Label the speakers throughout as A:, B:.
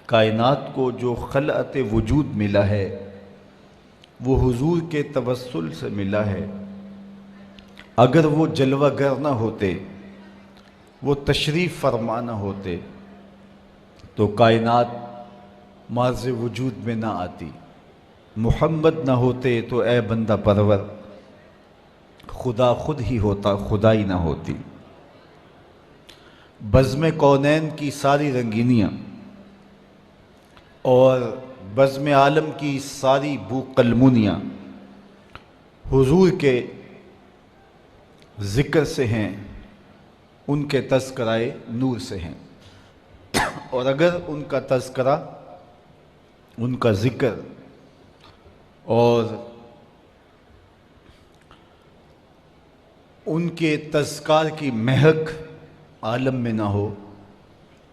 A: کائنات کو جو خلعت وجود ملا ہے وہ حضور کے توسل سے ملا ہے۔ اگر وہ جلوہ گر نہ ہوتے، وہ تشریف فرما نہ ہوتے تو کائنات معرض وجود میں نہ آتی۔ محمد نہ ہوتے تو اے بندہ پرور خدا خود ہی ہوتا، خدائی نہ ہوتی۔ بزم کونین کی ساری رنگینیاں اور بزم عالم کی ساری بو قلمونیاں حضور کے ذکر سے ہیں، ان کے تذکرائے نور سے ہیں۔ اور اگر ان کا تذکرہ، ان کا ذکر اور ان کے تذکار کی مہک عالم میں نہ ہو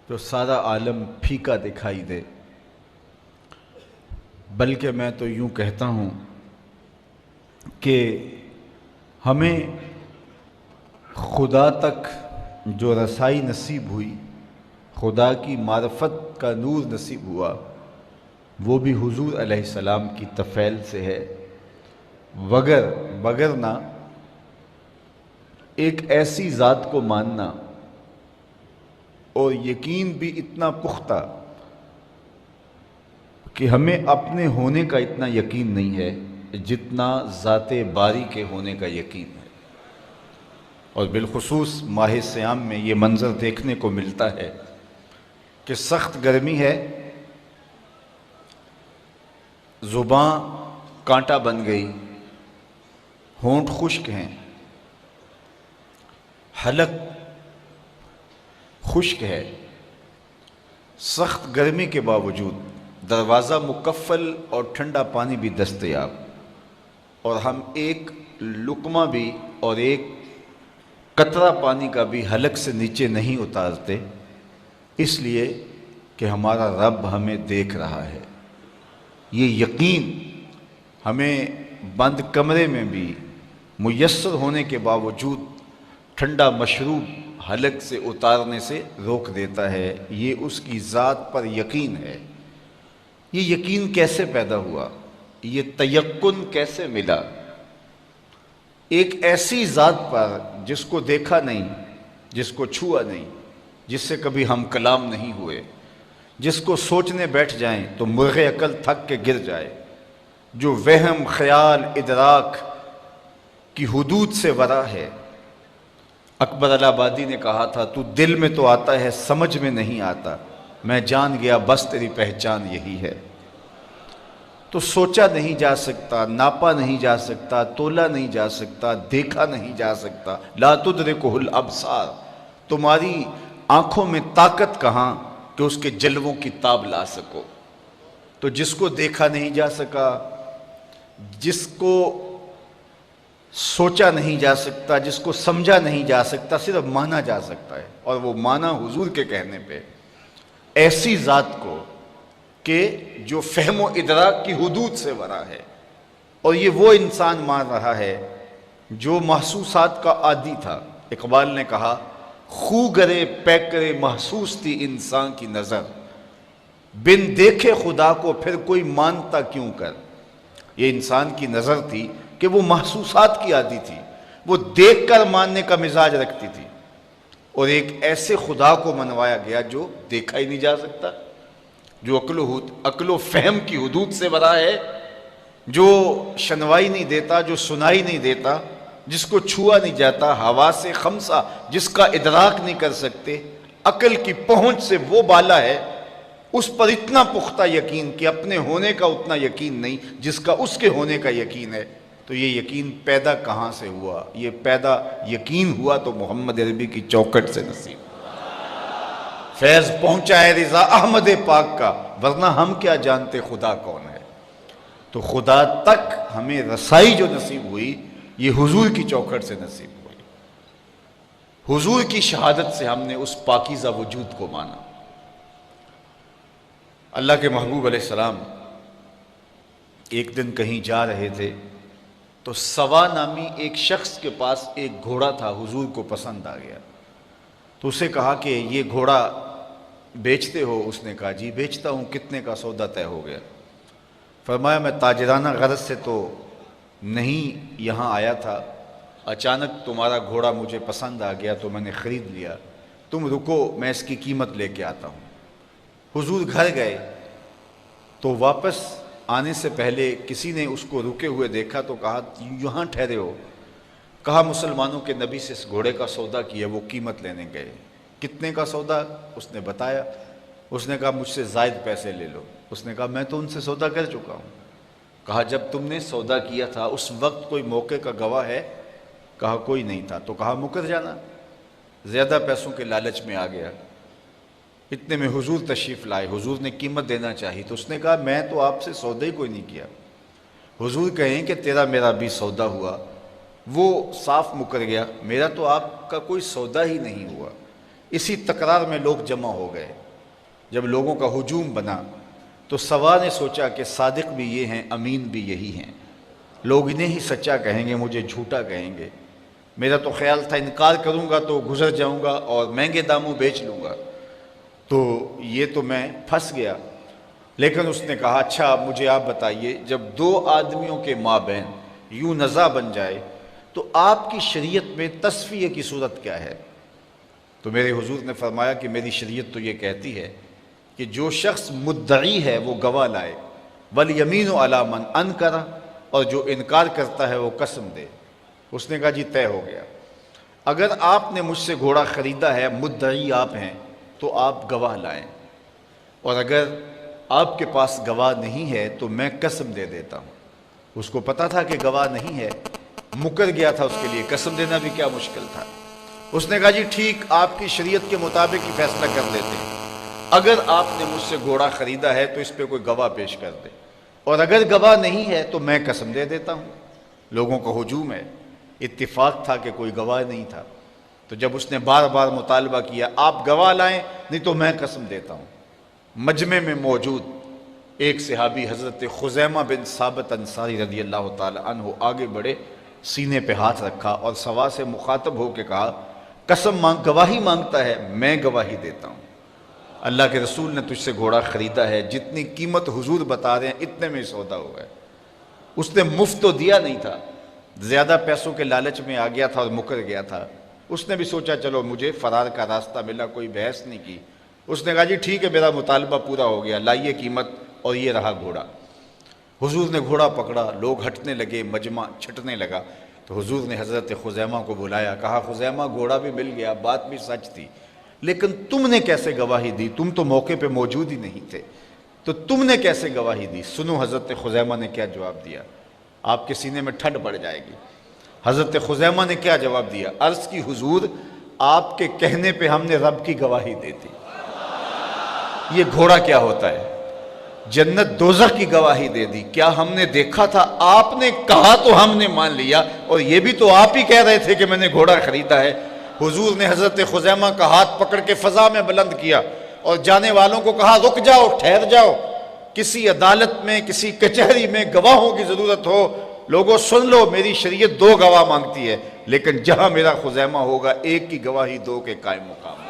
A: تو سارا عالم پھیکا دکھائی دے۔ بلکہ میں تو یوں کہتا ہوں کہ ہمیں خدا تک جو رسائی نصیب ہوئی، خدا کی معرفت کا نور نصیب ہوا، وہ بھی حضور علیہ السلام کی طفیل سے ہے۔ وگرنہ ایک ایسی ذات کو ماننا اور یقین بھی اتنا پختہ کہ ہمیں اپنے ہونے کا اتنا یقین نہیں ہے جتنا ذات باری کے ہونے کا یقین ہے۔ اور بالخصوص ماہ صیام میں یہ منظر دیکھنے کو ملتا ہے کہ سخت گرمی ہے، زباں کانٹا بن گئی، ہونٹ خشک ہیں، حلق خشک ہے۔ سخت گرمی کے باوجود دروازہ مکفل اور ٹھنڈا پانی بھی دستیاب، اور ہم ایک لقمہ بھی اور ایک قطرہ پانی کا بھی حلق سے نیچے نہیں اتارتے، اس لیے کہ ہمارا رب ہمیں دیکھ رہا ہے۔ یہ یقین ہمیں بند کمرے میں بھی میسر ہونے کے باوجود ٹھنڈا مشروب حلق سے اتارنے سے روک دیتا ہے۔ یہ اس کی ذات پر یقین ہے۔ یہ یقین کیسے پیدا ہوا؟ یہ تیقن کیسے ملا؟ ایک ایسی ذات پر جس کو دیکھا نہیں، جس کو چھوا نہیں، جس سے کبھی ہم کلام نہیں ہوئے، جس کو سوچنے بیٹھ جائیں تو مرغ عقل تھک کے گر جائے، جو وہم، خیال، ادراک کی حدود سے ورا ہے۔ اکبر الہ آبادی نے کہا تھا، تو دل میں تو آتا ہے سمجھ میں نہیں آتا، میں جان گیا بس تیری پہچان یہی ہے۔ تو سوچا نہیں جا سکتا، ناپا نہیں جا سکتا، تولا نہیں جا سکتا، دیکھا نہیں جا سکتا۔ لا تدرکہ الابصار، تمہاری آنکھوں میں طاقت کہاں کہ اس کے جلووں کی تاب لا سکو۔ تو جس کو دیکھا نہیں جا سکا، جس کو سوچا نہیں جا سکتا، جس کو سمجھا نہیں جا سکتا، صرف مانا جا سکتا ہے، اور وہ مانا حضور کے کہنے پہ۔ ایسی ذات کو کہ جو فہم و ادراک کی حدود سے ورا ہے، اور یہ وہ انسان مان رہا ہے جو محسوسات کا عادی تھا۔ اقبال نے کہا، خو گرے پیک کرے محسوس تھی انسان کی نظر، بن دیکھے خدا کو پھر کوئی مانتا کیوں کر۔ یہ انسان کی نظر تھی کہ وہ محسوسات کی عادی تھی، وہ دیکھ کر ماننے کا مزاج رکھتی تھی، اور ایک ایسے خدا کو منوایا گیا جو دیکھا ہی نہیں جا سکتا، جو عقل و فہم کی حدود سے ورا ہے، جو شنوائی نہیں دیتا، جو سنائی نہیں دیتا، جس کو چھوا نہیں جاتا، حواس خمسہ جس کا ادراک نہیں کر سکتے، عقل کی پہنچ سے وہ بالا ہے، اس پر اتنا پختہ یقین کہ اپنے ہونے کا اتنا یقین نہیں جس کا اس کے ہونے کا یقین ہے۔ تو یہ یقین پیدا کہاں سے ہوا؟ یہ پیدا یقین ہوا تو محمد عربی کی چوکھٹ سے نصیب، فیض پہنچا ہے رضا احمد پاک کا، ورنہ ہم کیا جانتے خدا کون ہے۔ تو خدا تک ہمیں رسائی جو نصیب ہوئی، یہ حضور کی چوکھٹ سے نصیب ہوئی۔ حضور کی شہادت سے ہم نے اس پاکیزہ وجود کو مانا۔ اللہ کے محبوب علیہ السلام ایک دن کہیں جا رہے تھے تو سوا نامی ایک شخص کے پاس ایک گھوڑا تھا، حضور کو پسند آ گیا، تو اسے کہا کہ یہ گھوڑا بیچتے ہو؟ اس نے کہا جی بیچتا ہوں، کتنے کا سودا طے ہو گیا؟ فرمایا میں تاجرانہ غرض سے تو نہیں یہاں آیا تھا، اچانک تمہارا گھوڑا مجھے پسند آ گیا تو میں نے خرید لیا، تم رکو میں اس کی قیمت لے کے آتا ہوں۔ حضور گھر گئے تو واپس آنے سے پہلے کسی نے اس کو رکے ہوئے دیکھا تو کہا یہاں ٹھہرے ہو؟ کہا مسلمانوں کے نبی سے اس گھوڑے کا سودا کیا، وہ قیمت لینے گئے۔ کتنے کا سودا؟ اس نے بتایا۔ اس نے کہا مجھ سے زائد پیسے لے لو۔ اس نے کہا میں تو ان سے سودا کر چکا ہوں۔ کہا جب تم نے سودا کیا تھا اس وقت کوئی موقع کا گواہ ہے؟ کہا کوئی نہیں تھا۔ تو کہا مکر جانا، زیادہ پیسوں کے لالچ میں آ گیا۔ اتنے میں حضور تشریف لائے، حضور نے قیمت دینا چاہی تو اس نے کہا میں تو آپ سے سودا ہی کوئی نہیں کیا۔ حضور کہیں کہ تیرا میرا بھی سودا ہوا، وہ صاف مکر گیا، میرا تو آپ کا کوئی سودا ہی نہیں ہوا۔ اسی تکرار میں لوگ جمع ہو گئے۔ جب لوگوں کا ہجوم بنا تو سوا نے سوچا کہ صادق بھی یہ ہیں، امین بھی یہی ہیں، لوگ انہیں ہی سچا کہیں گے، مجھے جھوٹا کہیں گے۔ میرا تو خیال تھا انکار کروں گا تو گزر جاؤں گا اور مہنگے داموں بیچ لوں گا، تو یہ تو میں پھنس گیا۔ لیکن اس نے کہا اچھا مجھے آپ بتائیے، جب دو آدمیوں کے مابین یوں نزاع بن جائے تو آپ کی شریعت میں تصفیہ کی صورت کیا ہے؟ تو میرے حضور نے فرمایا کہ میری شریعت تو یہ کہتی ہے کہ جو شخص مدعی ہے وہ گواہ لائے، والیمین علی من انکر، اور جو انکار کرتا ہے وہ قسم دے۔ اس نے کہا جی طے ہو گیا، اگر آپ نے مجھ سے گھوڑا خریدا ہے، مدعی آپ ہیں، تو آپ گواہ لائیں، اور اگر آپ کے پاس گواہ نہیں ہے تو میں قسم دے دیتا ہوں۔ اس کو پتا تھا کہ گواہ نہیں ہے، مکر گیا تھا، اس کے لیے قسم دینا بھی کیا مشکل تھا۔ اس نے کہا جی ٹھیک، آپ کی شریعت کے مطابق ہی فیصلہ کر دیتے ہیں، اگر آپ نے مجھ سے گھوڑا خریدا ہے تو اس پہ کوئی گواہ پیش کر دے، اور اگر گواہ نہیں ہے تو میں قسم دے دیتا ہوں۔ لوگوں کا ہجوم ہے، اتفاق تھا کہ کوئی گواہ نہیں تھا، تو جب اس نے بار بار مطالبہ کیا آپ گواہ لائیں نہیں تو میں قسم دیتا ہوں۔ مجمع میں موجود ایک صحابی حضرت خزیمہ بن ثابت انصاری رضی اللہ تعالی عنہ آگے بڑھے، سینے پہ ہاتھ رکھا اور سوا سے مخاطب ہو کے کہا قسم گواہی مانگتا ہے، میں گواہی دیتا ہوں۔ اللہ کے رسول نے تجھ سے گھوڑا خریدا ہے، جتنی قیمت حضور بتا رہے ہیں اتنے میں سودا ہوا ہے۔ اس نے مفت تو دیا نہیں تھا، زیادہ پیسوں کے لالچ میں آ گیا تھا اور مکر گیا تھا۔ اس نے بھی سوچا چلو مجھے فرار کا راستہ ملا، کوئی بحث نہیں کی۔ اس نے کہا جی ٹھیک ہے میرا مطالبہ پورا ہو گیا، لائیے قیمت، اور یہ رہا گھوڑا۔ حضور نے گھوڑا پکڑا، لوگ ہٹنے لگے، مجمع چھٹنے لگا، تو حضور نے حضرت خزیمہ کو بلایا، کہا خزیمہ گھوڑا بھی مل گیا، بات بھی سچ تھی، لیکن تم نے کیسے گواہی دی؟ تم تو موقع پہ موجود ہی نہیں تھے، تو تم نے کیسے گواہی دی؟ سنو حضرت خزیمہ نے کیا جواب دیا، آپ کے سینے میں ٹھنڈ پڑ جائے گی۔ حضرت خزیمہ نے کیا جواب دیا؟ عرض کی حضور آپ کے کہنے پہ ہم نے رب کی گواہی دی تھی۔ یہ گھوڑا کیا ہوتا ہے؟ جنت دوزخ کی گواہی دے دی۔ کیا ہم نے دیکھا تھا؟ آپ نے کہا تو ہم نے مان لیا، اور یہ بھی تو آپ ہی کہہ رہے تھے کہ میں نے گھوڑا خریدا ہے۔ حضور نے حضرت خزیمہ کا ہاتھ پکڑ کے فضا میں بلند کیا اور جانے والوں کو کہا رک جاؤ، ٹھہر جاؤ، کسی عدالت میں کسی کچہری میں گواہوں کی ضرورت ہو، لوگوں سن لو، میری شریعت دو گواہ مانگتی ہے، لیکن جہاں میرا خزیمہ ہوگا ایک کی گواہی دو کے قائم مقام۔